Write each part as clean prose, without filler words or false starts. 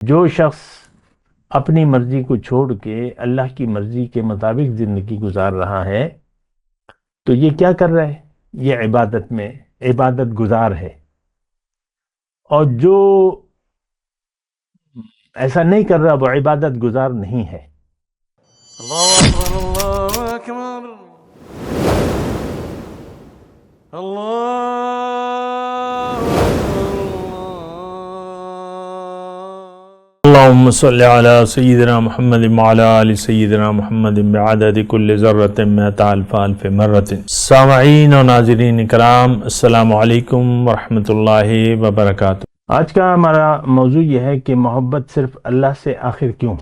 جو شخص اپنی مرضی کو چھوڑ کے اللہ کی مرضی کے مطابق زندگی گزار رہا ہے تو یہ کیا کر رہا ہے؟ یہ عبادت گزار ہے. اور جو ایسا نہیں کر رہا وہ عبادت گزار نہیں ہے. اللہ اکبر اللہ اکبر اللہ اللهم صل على سيدنا محمد وعلى آل سيدنا محمد بعدد كل ذرة مئة ألف ألف مرة. سامعین و ناظرین کرام، السلام علیکم ورحمۃ اللہ وبرکاتہ. آج کا ہمارا موضوع یہ ہے کہ محبت صرف اللہ سے آخر کیوں؟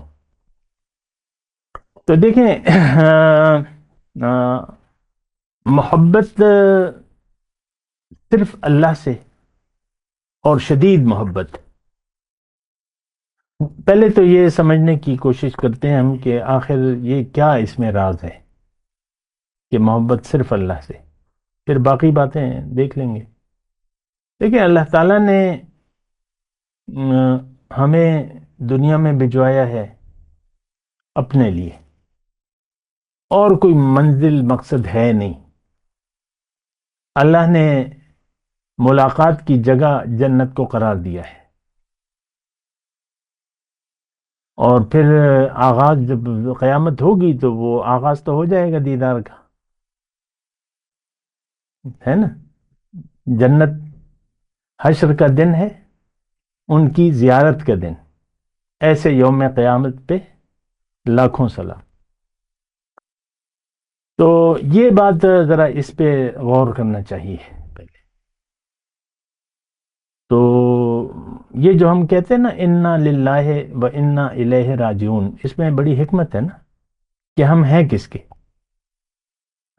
تو دیکھیں، محبت صرف اللہ سے اور شدید محبت. پہلے تو یہ سمجھنے کی کوشش کرتے ہیں ہم کہ آخر یہ کیا اس میں راز ہے کہ محبت صرف اللہ سے، پھر باقی باتیں دیکھ لیں گے. دیکھیں، اللہ تعالیٰ نے ہمیں دنیا میں بھجوایا ہے اپنے لیے، اور کوئی منزل مقصد ہے نہیں. اللہ نے ملاقات کی جگہ جنت کو قرار دیا ہے، اور پھر آغاز جب قیامت ہوگی تو وہ آغاز تو ہو جائے گا دیدار کا، ہے نا. جنت حشر کا دن ہے، ان کی زیارت کا دن. ایسے یوم قیامت پہ لاکھوں سلام. تو یہ بات ذرا اس پہ غور کرنا چاہیے پہلے. تو یہ جو ہم کہتے ہیں نا انا للہ و انا الیہ راجعون، اس میں بڑی حکمت ہے نا کہ ہم ہیں کس کے،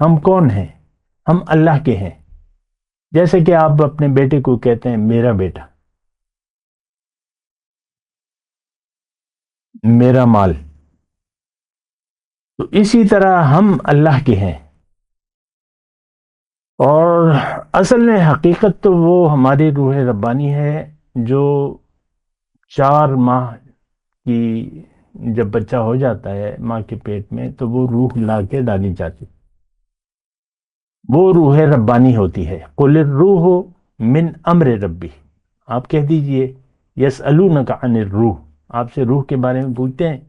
ہم کون ہیں؟ ہم اللہ کے ہیں. جیسے کہ آپ اپنے بیٹے کو کہتے ہیں میرا بیٹا، میرا مال، تو اسی طرح ہم اللہ کے ہیں. اور اصل میں حقیقت تو وہ ہماری روح ربانی ہے جو 4 ماہ کی جب بچہ ہو جاتا ہے ماں کے پیٹ میں تو وہ روح لا کے ڈالی جاتی، وہ روح ربانی ہوتی ہے. قل الروح من امر ربی، آپ کہہ دیجئے یسألونک عن الروح، آپ سے روح کے بارے میں پوچھتے ہیں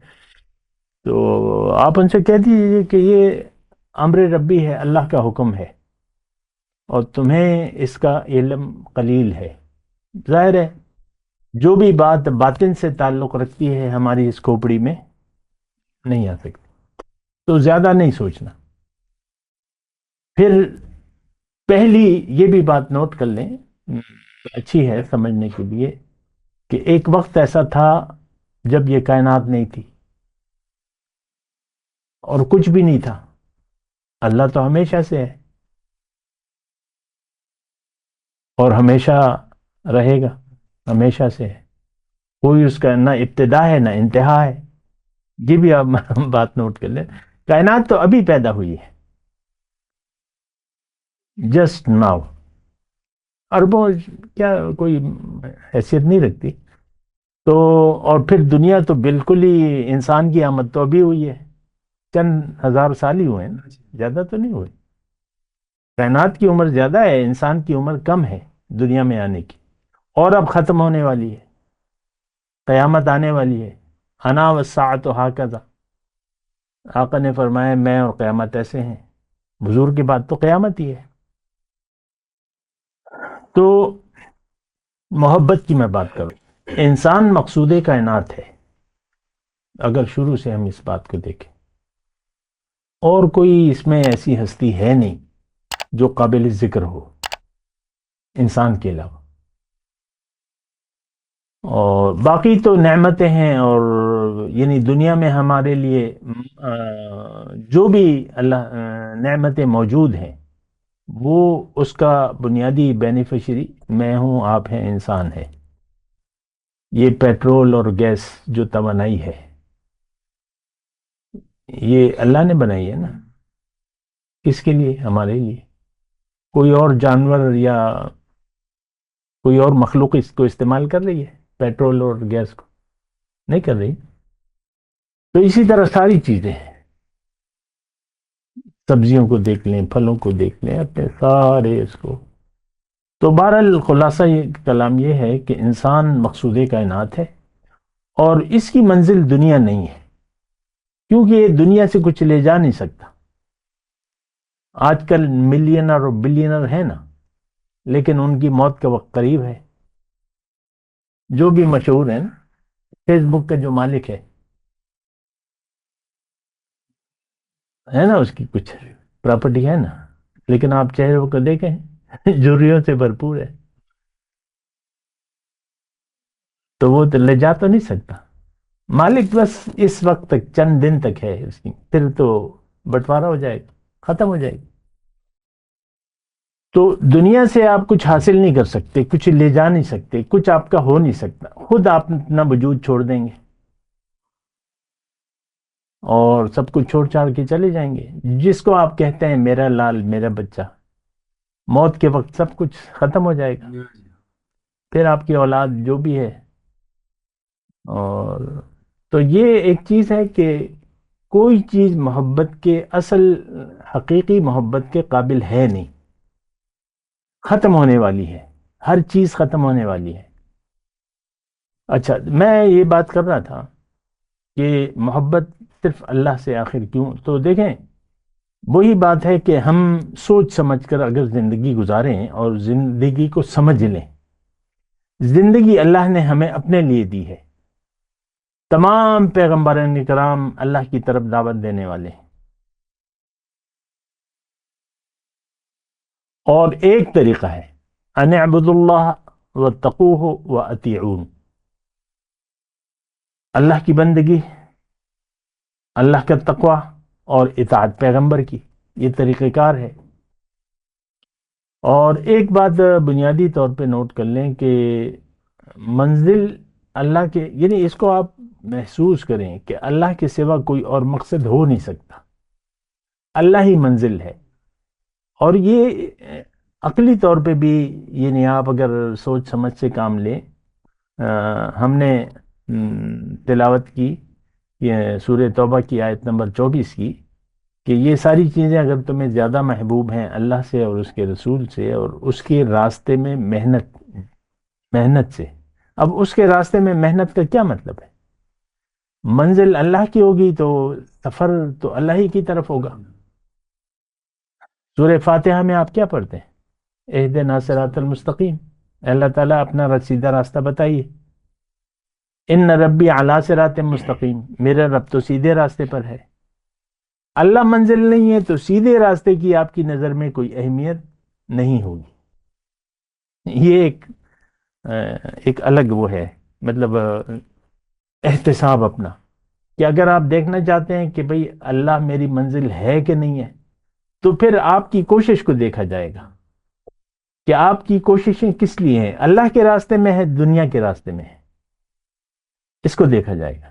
تو آپ ان سے کہہ دیجئے کہ یہ امر ربی ہے، اللہ کا حکم ہے، اور تمہیں اس کا علم قلیل ہے. ظاہر ہے جو بھی بات باطن سے تعلق رکھتی ہے ہماری اس کھوپڑی میں نہیں آ سکتی، تو زیادہ نہیں سوچنا. پھر پہلی یہ بھی بات نوٹ کر لیں، اچھی ہے سمجھنے کے لیے، کہ ایک وقت ایسا تھا جب یہ کائنات نہیں تھی اور کچھ بھی نہیں تھا. اللہ تو ہمیشہ سے ہے اور ہمیشہ رہے گا، ہمیشہ سے ہے، کوئی اس کا نہ ابتدا ہے نہ انتہا ہے. یہ بھی آپ بات نوٹ کر لیں. کائنات تو ابھی پیدا ہوئی ہے، جسٹ ناؤ. اربوں کیا کوئی حیثیت نہیں رکھتی. تو اور پھر دنیا تو بالکل ہی، انسان کی آمد تو ابھی ہوئی ہے، چند ہزار سال ہی ہوئے نا، زیادہ تو نہیں ہوئے. کائنات کی عمر زیادہ ہے، انسان کی عمر کم ہے دنیا میں آنے کی، اور اب ختم ہونے والی ہے، قیامت آنے والی ہے. انا والساعۃ ہاکذا، آقا نے فرمایا میں اور قیامت ایسے ہیں. حضور کی بات تو قیامت ہی ہے. تو محبت کی میں بات کروں، انسان مقصود کائنات ہے اگر شروع سے ہم اس بات کو دیکھیں، اور کوئی اس میں ایسی ہستی ہے نہیں جو قابل ذکر ہو انسان کے علاوہ. اور باقی تو نعمتیں ہیں، اور یعنی دنیا میں ہمارے لیے جو بھی اللہ نعمتیں موجود ہیں وہ اس کا بنیادی بینیفیشری میں ہوں، آپ ہیں، انسان ہے. یہ پیٹرول اور گیس جو توانائی ہے یہ اللہ نے بنائی ہے نا. کس کے لیے؟ ہمارے لیے. کوئی اور جانور یا کوئی اور مخلوق اس کو استعمال کر رہی ہے پیٹرول اور گیس کو؟ نہیں کر رہی. تو اسی طرح ساری چیزیں ہیں، سبزیوں کو دیکھ لیں، پھلوں کو دیکھ لیں، اپنے سارے اس کو. تو بہرحال خلاصہ یہ کلام یہ ہے کہ انسان مقصود کائنات ہے اور اس کی منزل دنیا نہیں ہے، کیونکہ یہ دنیا سے کچھ لے جا نہیں سکتا. آج کل ملینر اور بلینر ہے نا، لیکن ان کی موت کا وقت قریب ہے. جو بھی مشہور ہیں نا، فیس بک کا جو مالک ہے نا، اس کی کچھ پراپرٹی ہے نا، لیکن آپ چہروں کو دیکھیں جھریوں سے بھرپور ہے. تو وہ تو لے جا تو نہیں سکتا مالک، بس اس وقت تک، چند دن تک ہے اس کی، پھر تو بٹوارا ہو جائے گا، ختم ہو جائے گی. تو دنیا سے آپ کچھ حاصل نہیں کر سکتے، کچھ لے جا نہیں سکتے، کچھ آپ کا ہو نہیں سکتا. خود آپ اپنا وجود چھوڑ دیں گے اور سب کچھ چھوڑ چھاڑ کے چلے جائیں گے. جس کو آپ کہتے ہیں میرا لال، میرا بچہ، موت کے وقت سب کچھ ختم ہو جائے گا. پھر آپ کی اولاد جو بھی ہے. اور تو یہ ایک چیز ہے کہ کوئی چیز محبت کے اصل حقیقی محبت کے قابل ہے نہیں، ختم ہونے والی ہے، ہر چیز ختم ہونے والی ہے. اچھا، میں یہ بات کر رہا تھا کہ محبت صرف اللہ سے آخر کیوں. تو دیکھیں، وہی بات ہے کہ ہم سوچ سمجھ کر اگر زندگی گزاریں اور زندگی کو سمجھ لیں. زندگی اللہ نے ہمیں اپنے لیے دی ہے. تمام پیغمبران کرام اللہ کی طرف دعوت دینے والے ہیں، اور ایک طریقہ ہے ان اعبدوا اللہ واتقوہ واطیعون. اللہ کی بندگی، اللہ کا تقوی اور اطاعت پیغمبر کی، یہ طریقہ کار ہے. اور ایک بات بنیادی طور پہ نوٹ کر لیں کہ منزل اللہ کے، یعنی اس کو آپ محسوس کریں کہ اللہ کے سوا کوئی اور مقصد ہو نہیں سکتا، اللہ ہی منزل ہے. اور یہ عقلی طور پہ بھی، یعنی آپ اگر سوچ سمجھ سے کام لیں. ہم نے تلاوت کی یہ سورہ توبہ کی آیت نمبر 24 کی کہ یہ ساری چیزیں اگر تمہیں زیادہ محبوب ہیں اللہ سے اور اس کے رسول سے اور اس کے راستے میں محنت سے. اب اس کے راستے میں محنت کا کیا مطلب ہے؟ منزل اللہ کی ہوگی تو سفر تو اللہ ہی کی طرف ہوگا. سورہ فاتحہ میں آپ کیا پڑھتے ہیں؟ اہدنا صراط المستقیم، اللہ تعالیٰ اپنا سیدھا راستہ بتائیے. ان ربی علی صراط مستقیم، میرا رب تو سیدھے راستے پر ہے. اللہ منزل نہیں ہے تو سیدھے راستے کی آپ کی نظر میں کوئی اہمیت نہیں ہوگی. یہ ایک الگ وہ ہے، مطلب احتساب اپنا، کہ اگر آپ دیکھنا چاہتے ہیں کہ بھئی اللہ میری منزل ہے کہ نہیں ہے، تو پھر آپ کی کوشش کو دیکھا جائے گا کہ آپ کی کوششیں کس لیے ہیں، اللہ کے راستے میں ہے، دنیا کے راستے میں ہے. اس کو دیکھا جائے گا.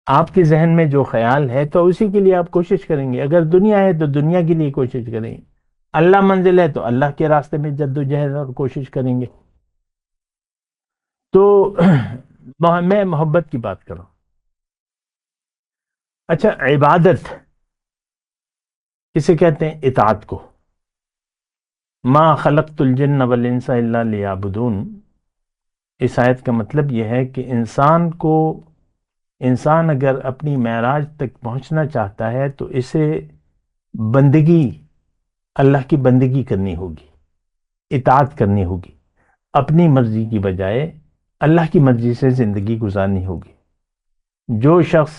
آپ کے ذہن میں جو خیال ہے تو اسی کے لیے آپ کوشش کریں گے. اگر دنیا ہے تو دنیا کے لیے کوشش کریں گے. اللہ منزل ہے تو اللہ کے راستے میں جد و جہد اور کوشش کریں گے. تو میں محبت کی بات کروں. اچھا، عبادت کسے کہتے ہیں؟ اطاعت کو. ما خلقت الجن والانس الا لیعبدون. اس آیت کا مطلب یہ ہے کہ انسان اگر اپنی معراج تک پہنچنا چاہتا ہے تو اسے بندگی، اللہ کی بندگی کرنی ہوگی، اطاعت کرنی ہوگی، اپنی مرضی کی بجائے اللہ کی مرضی سے زندگی گزارنی ہوگی. جو شخص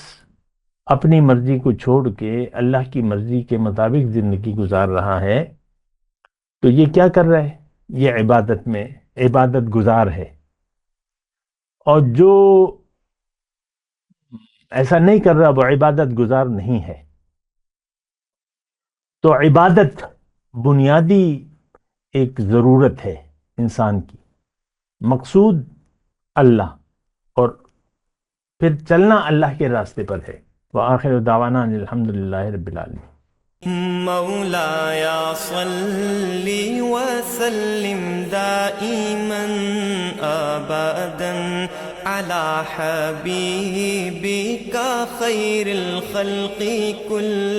اپنی مرضی کو چھوڑ کے اللہ کی مرضی کے مطابق زندگی گزار رہا ہے تو یہ کیا کر رہا ہے؟ یہ عبادت گزار ہے. اور جو ایسا نہیں کر رہا وہ عبادت گزار نہیں ہے. تو عبادت بنیادی ایک ضرورت ہے انسان کی، مقصود اللہ، اور پھر چلنا اللہ کے راستے پر ہے. وآخر دعوانا ان الحمدللہ رب العالمین. مولاي صل وسلم دائما أبدا على حبيبك خير الخلق كلهم